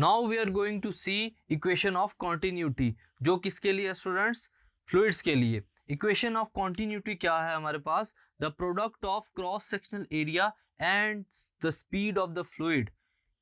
Now we are going to see equation of continuity, जो किसके लिए स्टूडेंट्स, फ्लूइड्स के लिए। इक्वेशन ऑफ कॉन्टिन्यूटी क्या है हमारे पास, the product of cross sectional area and the speed of the fluid,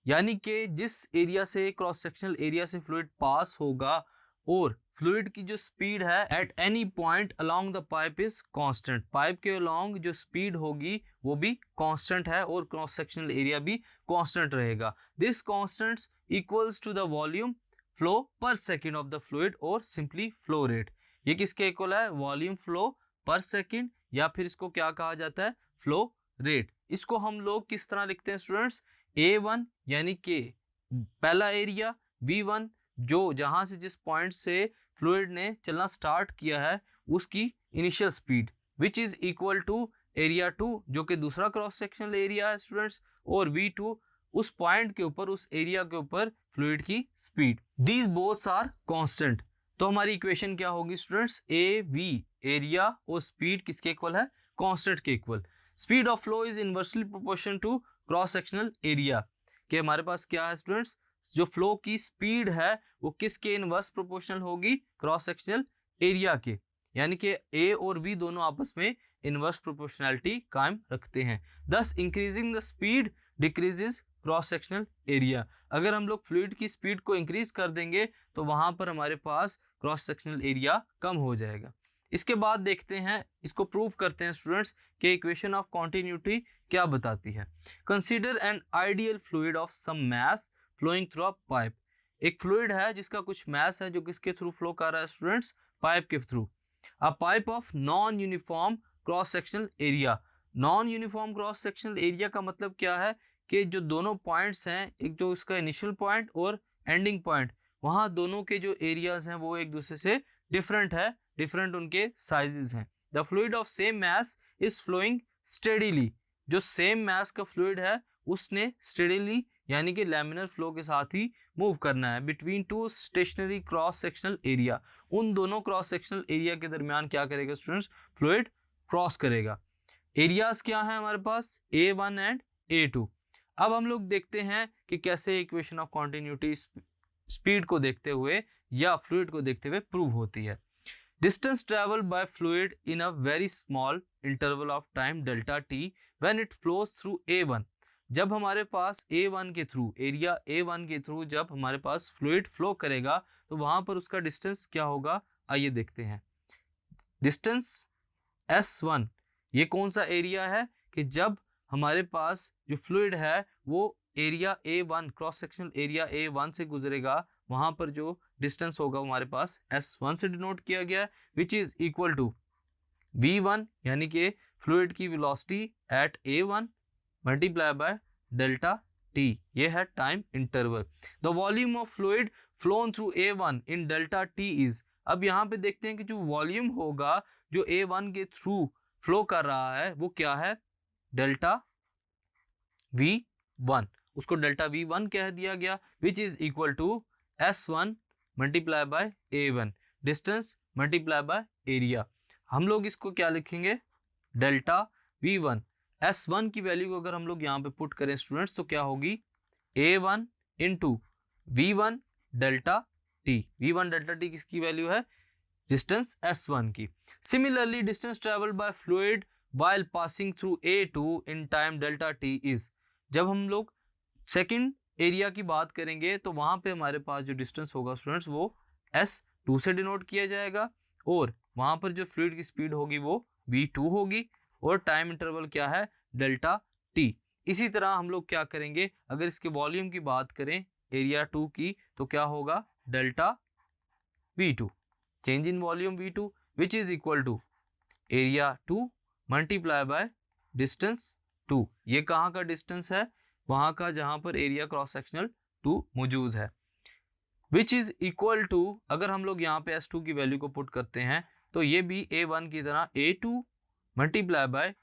यानी कि जिस एरिया से क्रॉस सेक्शनल एरिया से फ्लूइड पास होगा और फ्लूइड की जो स्पीड है at any point along the pipe is constant, pipe के अलोंग जो स्पीड होगी वो भी कांस्टेंट है और क्रॉस सेक्शनल एरिया भी कांस्टेंट रहेगा। This constants equals to the volume flow per second of the fluid और सिंपली फ्लो रेट। ये किसके इक्वल है, वॉल्यूम फ्लो पर सेकेंड, या फिर इसको क्या कहा जाता है, फ्लो रेट। इसको हम लोग किस तरह लिखते हैं स्टूडेंट्स, A1 यानी कि पहला एरिया, V1 जो जहां से जिस पॉइंट से फ्लूइड ने चलना स्टार्ट किया है उसकी initial speed, which is equal to area 2 जो कि दूसरा क्रॉस सेक्शनल एरिया है स्टूडेंट्स, और V2 उस पॉइंट के ऊपर, उस एरिया के ऊपर फ्लूइड की speed. These boths are constant. तो हमारी इक्वेशन क्या होगी स्टूडेंट्स, AV एरिया और स्पीड किसके इक्वल है, कांस्टेंट के equal. Speed of flow is inversely proportional to cross sectional area, कि हमारे पास क्या है स्टूडेंट्स, जो फ्लो की स्पीड है वो किसके इनवर्स प्रोपोर्शनल होगी, क्रॉस सेक्शनल एरिया के, यानी कि A और V दोनों आपस में इनवर्स प्रोपोर्शनैलिटी कायम रखते हैं। दस increasing the speed decreases cross sectional area. अगर हम लोग फ्लूइड की स्पीड को इंक्रीज कर देंगे तो वहां पर हमारे पास क्रॉस सेक्शनल एरिया कम हो जाएगा। इसके बाद देखते हैं, इसको प्रूव करते हैं स्टूडेंट्स कि इक्वेशन ऑफ कॉन्टिन्यूटी क्या बताती है। Consider an ideal fluid of some mass flowing through a pipe. एक फ्लूइड है जिसका कुछ मैस है जो किसके थ्रू फ्लो कर रहा है स्टूडेंट्स, पाइप के through. A pipe of non uniform cross sectional area. Non uniform cross sectional area का मतलब क्या है कि जो दोनों पॉइंट्स हैं, एक जो इसका इनिशियल पॉइंट और एंडिंग पॉइंट, वहां दोनों के जो एरियाज हैं वो एक दूसरे से डिफरेंट है, डिफरेंट उनके साइजेस हैं। The fluid of same mass is flowing steadily. जो सेम मैस का फ्लूइड है उसने स्टेडीली यानी कि लैमिनर फ्लो के साथ ही मूव करना है between two stationary cross sectional area. उन दोनों क्रॉस सेक्शनल एरिया के दरमियान क्या करेगा स्टूडेंट्स, फ्लूइड क्रॉस करेगा। एरियाज क्या है हमारे पास, A1 एंड A2। अब हम लोग देखते हैं कि कैसे इक्वेशन ऑफ कॉन्टिन्यूटी स्पीड को देखते हुए या फ्लूइड को देखते हुए प्रूव होती है। Distance travelled by fluid in a very small interval of time delta T when it flows through A1। जब हमारे पास A1 के थ्रू, एरिया A1 के थ्रू जब हमारे पास फ्लूइड फ्लो करेगा तो वहां पर उसका डिस्टेंस क्या होगा, आइए देखते हैं। डिस्टेंस S1 ये कौन सा एरिया है कि जब हमारे पास जो फ्लूइड है वो area A1 cross sectional area A1 से गुजरेगा, वहां पर जो डिस्टेंस होगा हमारे पास S1 से डिनोट किया गया है, विच इज इक्वल टू V1 यानी कि फ्लूइड की velocity at A1 multiply by delta T, ये है time interval. The volume of fluid phloem through A1 in delta T is. अब यहाँ पे देखते हैं कि जो वॉल्यूम होगा जो A1 के थ्रू फ्लो कर रहा है वो क्या है, डेल्टा V1, उसको डेल्टा V1 कह दिया गया, which is equal to S1 multiply by A1, distance multiply by area. हम लोग इसको क्या लिखेंगे, डेल्टा V1। S1 की वैल्यू को अगर हम लोग यहाँ पे पुट करें स्टूडेंट्स तो क्या होगी, A1 into V1 delta T. V1 delta T किसकी वैल्यू है, डिस्टेंस S1 की। Similarly distance travelled by fluid while passing through A2 in time delta T is. जब हम लोग सेकंड एरिया की बात करेंगे तो वहां पे हमारे पास जो डिस्टेंस होगा स्टूडेंट्स वो S2 से डिनोट किया जाएगा, और वहां पर जो फ्लूइड की स्पीड होगी वो V2 होगी, और टाइम इंटरवल क्या है, डेल्टा टी। इसी तरह हम लोग क्या करेंगे, अगर इसके वॉल्यूम की बात करें एरिया 2 की तो क्या होगा, delta V2, change in volume V2 which is equal to area 2 multiply by distance 2। ये कहाँ का डिस्टेंस है, वहां का जहां पर एरिया क्रॉस सेक्शनल 2 मौजूद है, विच इज इक्वल टू, अगर हम लोग यहाँ पे S2 की वैल्यू को पुट करते हैं तो ये भी A1 की तरह A2 multiply by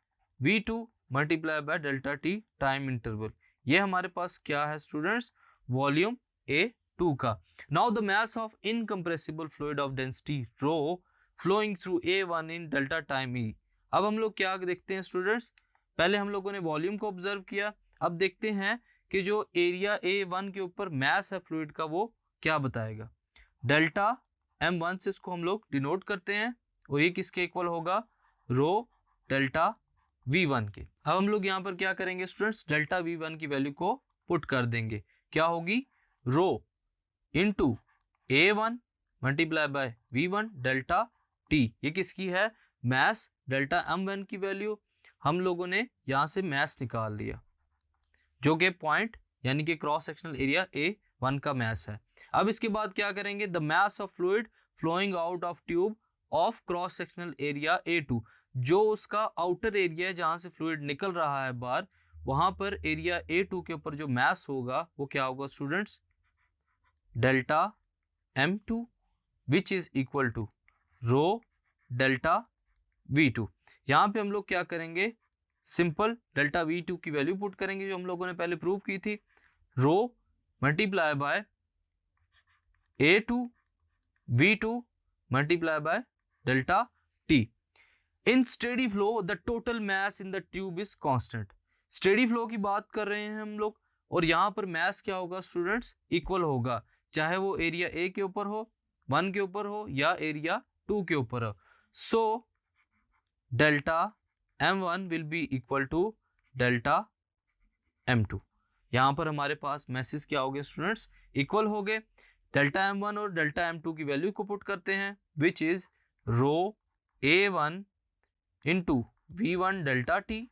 V2 multiply by delta T time interval. ये हमारे पास क्या है स्टूडेंट्स, वॉल्यूम A2 का। Now the mass of incompressible fluid of density rho flowing through A1 in delta time E। अब हम लोग क्या देखते हैं स्टूडेंट्स, पहले हम लोगों ने वॉल्यूम को ऑब्जर्व किया, अब देखते हैं कि जो एरिया A1 के ऊपर मैस है फ्लूइड का वो क्या बताएगा। डेल्टा M1 से इसको हम लोग डिनोट करते हैं और ये किसके इक्वल होगा, रो डेल्टा V1 के। अब हम लोग यहाँ पर क्या करेंगे स्टूडेंट्स, डेल्टा V1 की वैल्यू को पुट कर देंगे, क्या होगी rho into A1 multiply by V1 delta T। ये किसकी है, मैस डेल्टा M1 की वैल्यू। हम लोगों ने यहाँ से मैस निकाल लिया जो कि पॉइंट यानी कि क्रॉस सेक्शनल एरिया A1 का मैस है। अब इसके बाद क्या करेंगे, the mass of fluid flowing out of tube of cross sectional area A2, जो उसका आउटर एरिया है जहाँ से फ्लूइड निकल रहा है बाहर, वहाँ पर एरिया A2 के ऊपर जो मैस होगा वो क्या होगा students, delta M2 which is equal to rho delta V2। यहाँ पे हम लोग क्या करेंगे, सिंपल डेल्टा V2 की वैल्यू पुट करेंगे जो हम लोगों ने पहले प्रूव की थी, rho multiply by A2 V2 multiply by delta T। In steady flow the total mass in the tube is constant. Steady flow की बात कर रहे हैं हम लोग और यहाँ पर मैस क्या होगा स्टूडेंट्स, इक्वल होगा, चाहे वो एरिया A के ऊपर हो, 1 के ऊपर हो या एरिया 2 के ऊपर हो। So delta M1 will be equal to delta M2। यहाँ पर हमारे पास मैसेज क्या हो गए स्टूडेंट्स, इक्वल हो गए। डेल्टा M1 और डेल्टा M2 की वैल्यू को पुट करते हैं which is rho A1 into V1 delta T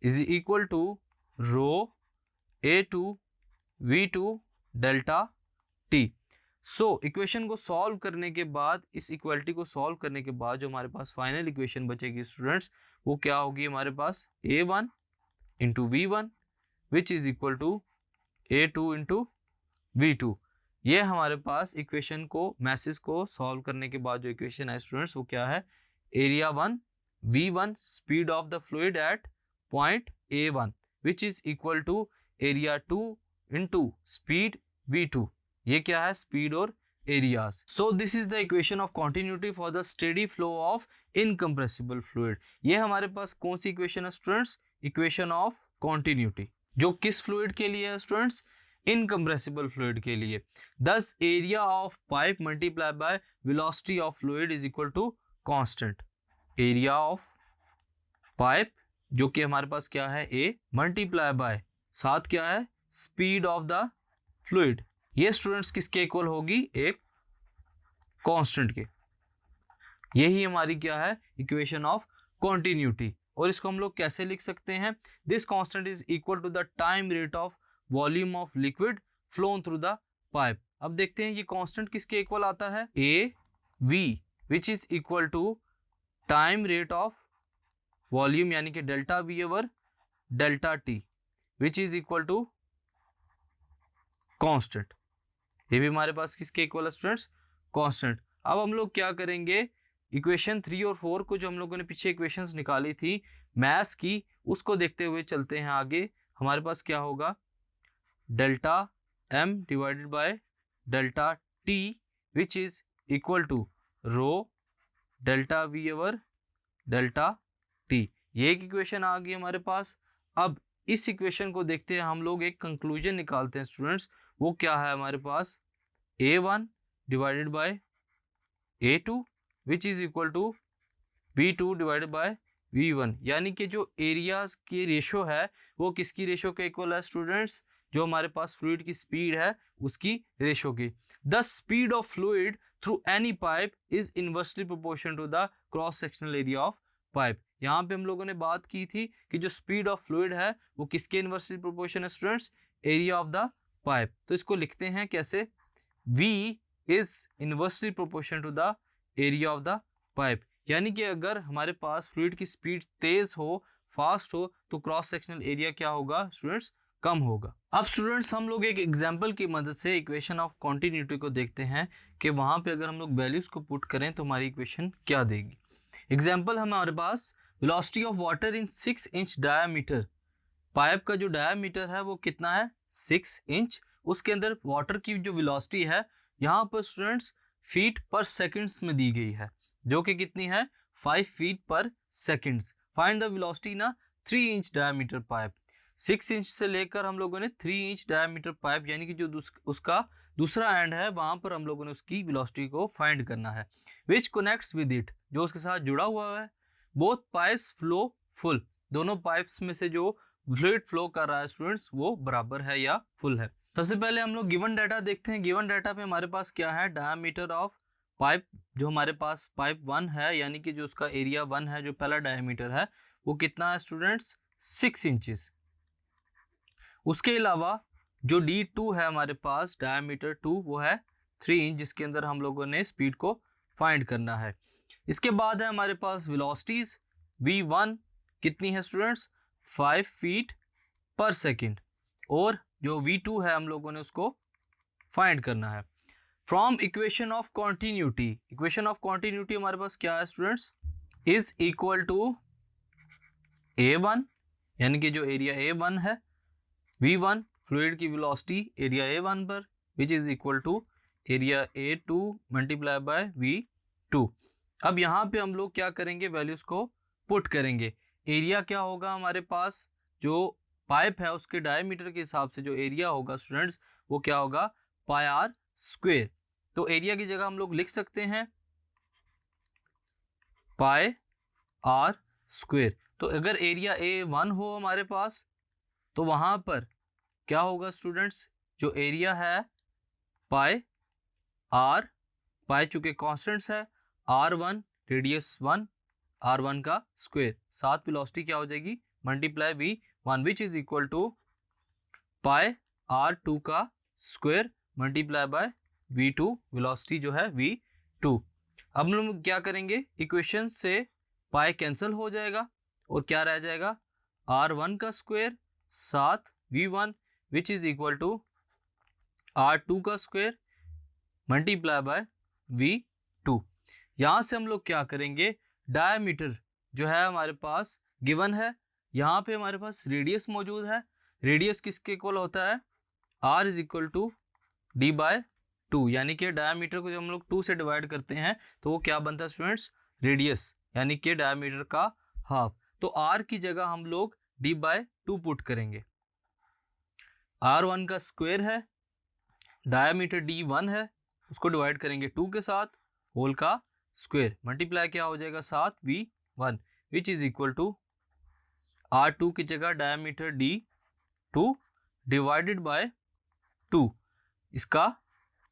is equal to rho A2 V2 delta T। So equation को सॉल्व करने के बाद, इस इक्वलिटी को सॉल्व करने के बाद जो हमारे पास फाइनल इक्वेशन बचेगी स्टूडेंट्स वो क्या होगी, हमारे पास A1 into V1 which is equal to A2 into V2। ये हमारे पास इक्वेशन को, मैसेज को सॉल्व करने के बाद जो इक्वेशन है स्टूडेंट्स वो क्या है, area 1 V1 speed of the fluid at point A1 which is equal to area 2 into speed V2। ये क्या है, स्पीड और areas. So this is the equation of continuity for the steady flow of incompressible fluid. ये हमारे पास कौन सी equation है स्टूडेंट्स, इक्वेशन ऑफ कॉन्टिन्यूटी, जो किस फ्लूइड के लिए है स्टूडेंट्स, इनकम्प्रेसिबल फ्लूइड के लिए। Thus area of pipe multiply by velocity of fluid is equal to constant. Area of pipe जो कि हमारे पास क्या है A मल्टीप्लाई बाय साथ क्या है स्पीड ऑफ द फ्लूइड। ये स्टूडेंट्स किसके इक्वल होगी, एक कांस्टेंट के। यही हमारी क्या है इक्वेशन ऑफ कॉन्टिन्यूटी। और इसको हम लोग कैसे लिख सकते हैं, this constant is equal to the time rate of volume of liquid flown through the pipe. अब देखते हैं ये कांस्टेंट किसके इक्वल आता है, AV which is equal to time rate of volume यानी कि delta V over delta T which is equal to constant. ये भी हमारे पास किसके इक्वल है स्टूडेंट्स, कांस्टेंट। अब हम लोग क्या करेंगे, इक्वेशन 3 और 4 को जो हम लोगों ने पीछे इक्वेशंस निकाली थी मैथ्स की, उसको देखते हुए चलते हैं आगे। हमारे पास क्या होगा, delta M divided by delta T which is equal to rho delta V over delta T। ये एक इक्वेशन आ गई हमारे पास। अब इस इक्वेशन को देखते हैं हम लोग, एक कंक्लूजन निकालते हैं स्टूडेंट्स, वो क्या है हमारे पास, A1 divided by A2 which is equal to V2 divided by V1। यानी कि जो एरियाज की रेशो है वो किसकी रेशो के इक्वल है स्टूडेंट्स, जो हमारे पास फ्लूइड की स्पीड है उसकी रेशो की। The speed of fluid through any pipe is inversely proportional to the cross sectional area of pipe. यहाँ पे हम लोगों ने बात की थी कि जो स्पीड ऑफ फ्लूइड है वो किसके इनवर्सली प्रोपोर्शन है students, area of the pipe. तो इसको लिखते हैं कैसे, V is inversely proportional to the area of the pipe. यानी कि अगर हमारे पास फ्लूइड की स्पीड तेज हो, फास्ट हो, तो क्रॉस सेक्शनल एरिया क्या होगा स्टूडेंट्स, कम होगा। अब स्टूडेंट्स हम लोग एक एग्जांपल की मदद से इक्वेशन ऑफ कॉन्टिन्यूटी को देखते हैं कि वहां पे अगर हम लोग वैल्यूज को पुट करें तो हमारी इक्वेशन क्या देगी। एग्जांपल हमारे पास velocity of water in 6 inch diameter. Pipe का जो डायामीटर है वो कितना है, 6 इंच। उसके अंदर वाटर की जो वेलोसिटी है यहाँ पर स्टूडेंट्स फीट पर सेकंड्स में दी गई है, जो कि कितनी है, 5 फीट पर सेकंड्स। फाइंड द वेलोसिटी ना 3 इंच डायमीटर पाइप। 6 इंच से लेकर हम लोगों ने 3 इंच डायमीटर पाइप यानी कि जो उसका दूसरा एंड है वहां पर हम लोगों ने उसकी वेलोसिटी को फाइंड करना है। विच कनेक्ट्स विद इट, जो उसके साथ जुड़ा हुआ है। बोथ पाइप्स फ्लो फुल, दोनों पाइप्स में से जो फ्लूइड फ्लो कर रहा है स्टूडेंट्स वो बराबर है या फुल है। सबसे पहले हम लोग गिवन डाटा देखते हैं। गिवन डाटा पे हमारे पास क्या है, डायमीटर ऑफ पाइप, जो हमारे पास पाइप 1 है यानी कि जो उसका एरिया 1 है, जो पहला डायमीटर है वो कितना है स्टूडेंट्स, 6 इंचेस। उसके अलावा जो D2 है हमारे पास, डायमीटर 2, वो है 3 इंच, जिसके अंदर हम लोगों ने स्पीड को फाइंड करना है। इसके बाद है हमारे पास वेलोसिटीज। V1 कितनी है स्टूडेंट्स, 5 फीट पर सेकेंड, और जो V2 है हम लोगों ने उसको फाइंड करना है। From equation of continuity, equation of continuity हमारे पास क्या है students, is equal to A1 यानी कि जो एरिया A1 है, V1 फ्लूइड की वेलोसिटी एरिया A1 पर, which is equal to area A2 multiply by V2। अब यहाँ पे हम लोग क्या करेंगे, वैल्यूज को पुट करेंगे। एरिया क्या होगा हमारे पास, जो पाइप है उसके डायमीटर के हिसाब से जो एरिया होगा स्टूडेंट्स वो क्या होगा, पाई आर स्क्वेयर। तो एरिया की जगह हम लोग लिख सकते हैं पाई आर स्क्वेयर। तो अगर एरिया A1 हो हमारे पास तो वहां पर क्या होगा स्टूडेंट्स, जो एरिया है पाई आर, पाई चूंकि कॉन्स्टेंट्स है, R1 रेडियस 1, R1 का स्क्वेयर, साथ वेलोसिटी क्या हो जाएगी multiply V1 which is equal to pi R2 का square multiply by V2, velocity जो है V2। अब हम लोग क्या करेंगे, इक्वेशन से पाई कैंसिल हो जाएगा और क्या रह जाएगा, R1 का स्क्वेयर साथ V1 which is equal to R2 का स्क्वेयर मल्टीप्लाई बाय V2। यहाँ से हम लोग क्या करेंगे, डायमीटर जो है हमारे पास गिवन है, यहाँ पे हमारे पास रेडियस मौजूद है। रेडियस किसके इक्वल होता है, R is equal to D by 2, यानी कि डायमीटर को जब हम लोग 2 से डिवाइड करते हैं तो वो क्या बनता है स्टूडेंट्स, रेडियस, यानी कि डायमीटर का हाफ। तो R की जगह हम लोग D बाय 2 पुट करेंगे। R1 का स्क्वायर है, डायमीटर D1 है, उसको डिवाइड करेंगे 2 के साथ, होल का स्क्वायर मल्टीप्लाई क्या हो जाएगा साथ V1 which is equal to R2 की जगह डायमीटर D2 डिवाइडेड बाय 2 इसका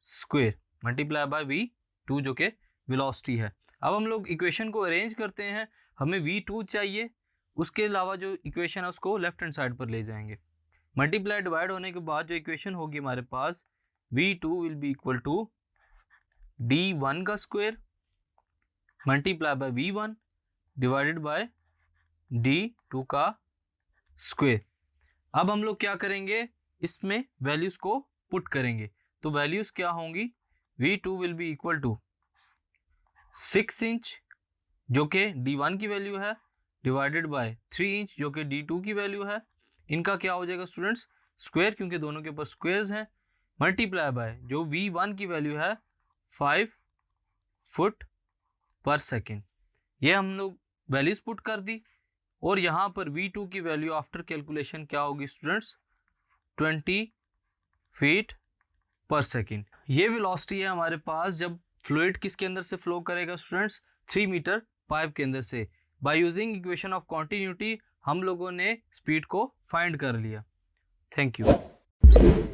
स्क्वायर मल्टीप्लाई बाय V2 जो कि वेलोसिटी है। अब हम लोग इक्वेशन को अरेंज करते हैं, हमें V2 चाहिए, उसके अलावा जो इक्वेशन है उसको लेफ्ट हैंड साइड पर ले जाएंगे। मल्टीप्लाई डिवाइड होने के बाद जो इक्वेशन होगी हमारे पास, V2 will be equal to D1 का square multiply by V1 divided by D2 का स्क्वायर। अब हम लोग क्या करेंगे, इसमें वैल्यूज को पुट करेंगे। तो वैल्यूज क्या होंगी, V2 will be equal to 6 inch जो कि D1 की वैल्यू है डिवाइडेड बाय 3 इंच जो कि D2 की वैल्यू है। इनका क्या हो जाएगा स्टूडेंट्स, स्क्वायर, क्योंकि दोनों के ऊपर स्क्वायर्स हैं, मल्टीप्लाई बाय जो V1 की वैल्यू है 5 फुट पर सेकेंड। ये हम लोग वैल्यूज पुट कर दी, और यहाँ पर V2 की वैल्यू आफ्टर कैलकुलेशन क्या होगी स्टूडेंट्स, 20 फीट पर सेकेंड। ये वेलोसिटी है हमारे पास जब फ्लूइड किसके अंदर से फ्लो करेगा स्टूडेंट्स, 3 मीटर पाइप के अंदर से। By using equation of continuity हम लोगों ने स्पीड को फाइंड कर लिया। Thank you.